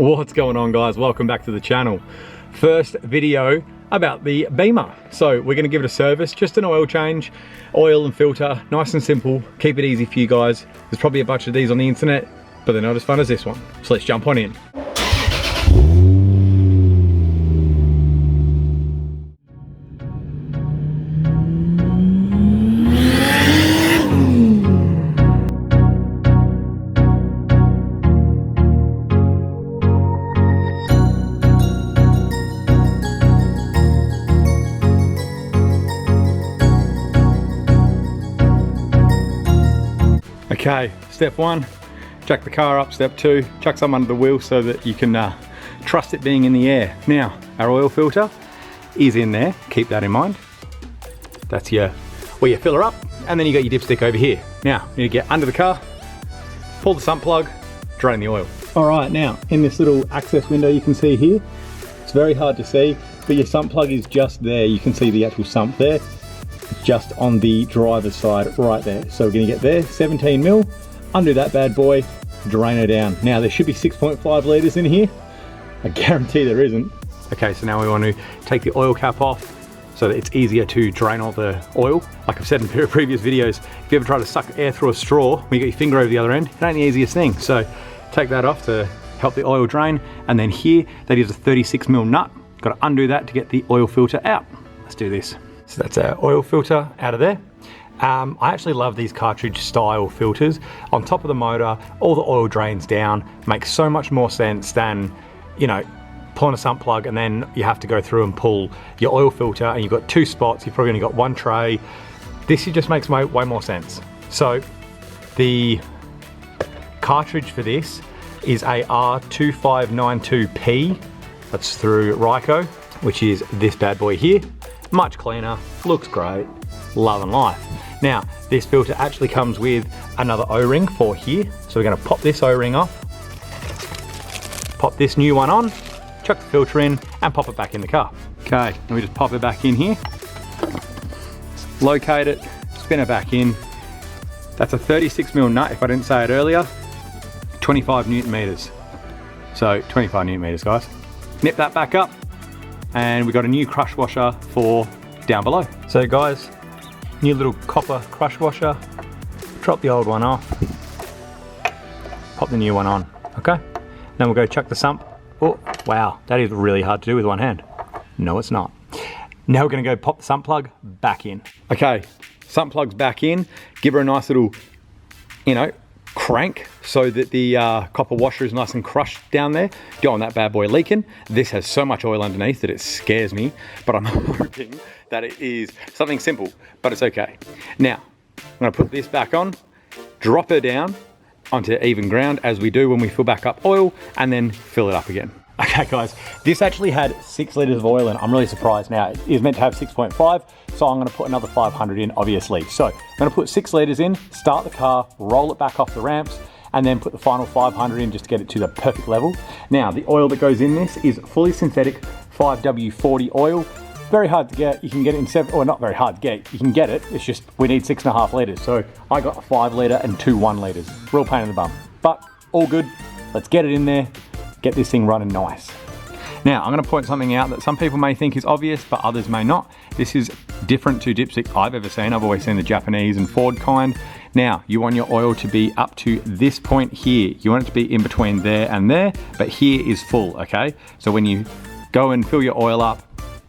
What's going on, guys? Welcome back to the channel. First video about the Beamer. So we're going to give it a service, just an oil change, oil and filter, nice and simple. Keep it easy for you guys. There's probably a bunch of these on the internet, but they're not as fun as this one. So let's jump on in. Okay, step one, jack the car up. Step two, chuck some under the wheel so that you can trust it being in the air. Now, our oil filter is in there, keep that in mind. That's where you fill her up, and then you got your dipstick over here. Now, you need to get under the car, pull the sump plug, drain the oil. All right, now, in this little access window you can see here, it's very hard to see, but your sump plug is just there. You can see the actual sump there. Just on the driver's side right there. So we're going to get there, 17 mil, undo that bad boy, drain her down. Now there should be 6.5 litres in here. I guarantee there isn't. Okay, so now we want to take the oil cap off so that it's easier to drain all the oil. Like I've said in previous videos, if you ever try to suck air through a straw when you get your finger over the other end, it ain't the easiest thing. So take that off to help the oil drain. And then here, that is a 36 mil nut. Got to undo that to get the oil filter out. Let's do this. So that's our oil filter out of there. I actually love these cartridge style filters. On top of the motor, all the oil drains down. Makes so much more sense than, you know, pulling a sump plug and then you have to go through and pull your oil filter and you've got two spots, you've probably only got one tray. This just makes way more sense. So the cartridge for this is a R2592P. That's through Ryco, which is this bad boy here. Much cleaner, looks great, love and life. Now, this filter actually comes with another O-ring for here. So we're gonna pop this O-ring off, pop this new one on, chuck the filter in and pop it back in the car. Okay, and we just pop it back in here, locate it, spin it back in. That's a 36 mil nut, if I didn't say it earlier, 25 Newton meters. So 25 Newton meters, guys. Nip that back up. And we got a new crush washer for down below. So guys, new little copper crush washer. Drop the old one off, pop the new one on, okay? Then we'll go chuck the sump. Oh, wow, that is really hard to do with one hand. No, it's not. Now we're gonna go pop the sump plug back in. Okay, sump plug's back in. Give her a nice little, you know, crank so that the copper washer is nice and crushed down there. Don't want that bad boy leaking. This has so much oil underneath that it scares me, but I'm hoping that it is something simple, but it's okay. Now, I'm gonna put this back on, drop her down onto even ground as we do when we fill back up oil, and then fill it up again. Okay guys, this actually had 6 litres of oil in. I'm really surprised. Now, it is meant to have 6.5, so I'm gonna put another 500 in, obviously. So I'm gonna put 6 litres in, start the car, roll it back off the ramps, and then put the final 500 in just to get it to the perfect level. Now, the oil that goes in this is fully synthetic 5W40 oil. Very hard to get. You can get it in 7, or not very hard to get. You can get it, it's just we need 6.5 litres. So I got a 5 litre and 2 1 litres. Real pain in the bum, but all good. Let's get it in there. Get this thing running nice. Now, I'm gonna point something out that some people may think is obvious, but others may not. This is different to dipstick I've ever seen. I've always seen the Japanese and Ford kind. Now, you want your oil to be up to this point here. You want it to be in between there and there, but here is full, okay? So when you go and fill your oil up,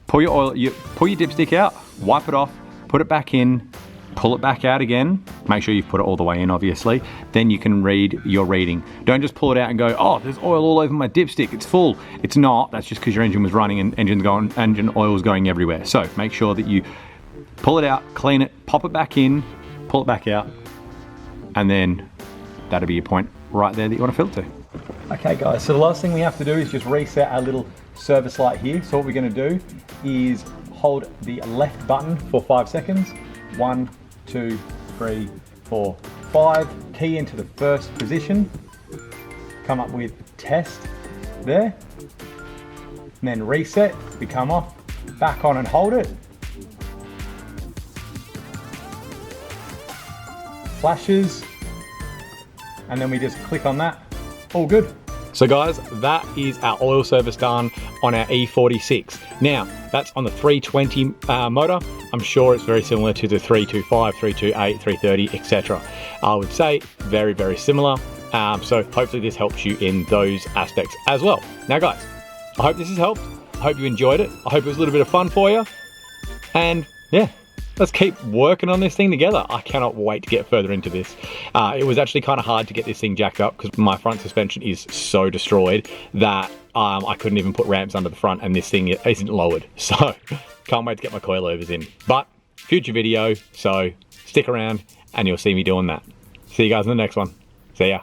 pull your dipstick out, wipe it off, put it back in, pull it back out again. Make sure you've put it all the way in, obviously. Then you can read your reading. Don't just pull it out and go, oh, there's oil all over my dipstick, it's full. It's not, that's just because your engine was running and engine oil was going everywhere. So make sure that you pull it out, clean it, pop it back in, pull it back out, and then that'll be your point right there that you want to fill to. Okay guys, so the last thing we have to do is just reset our little service light here. So what we're gonna do is hold the left button for 5 seconds. 1, 2, 3, 4, 5. Key into the first position. Come up with test there. And then reset. We come off, back on and hold it. Flashes. And then we just click on that. All good. So guys, that is our oil service done on our E46. Now, that's on the 320 motor. I'm sure it's very similar to the 325, 328, 330, etc. I would say very, very similar. So hopefully this helps you in those aspects as well. Now guys, I hope this has helped. I hope you enjoyed it. I hope it was a little bit of fun for you. And yeah, let's keep working on this thing together. I cannot wait to get further into this. It was actually kind of hard to get this thing jacked up because my front suspension is so destroyed that I couldn't even put ramps under the front, and this thing isn't lowered. So can't wait to get my coilovers in. But future video, so stick around and you'll see me doing that. See you guys in the next one. See ya.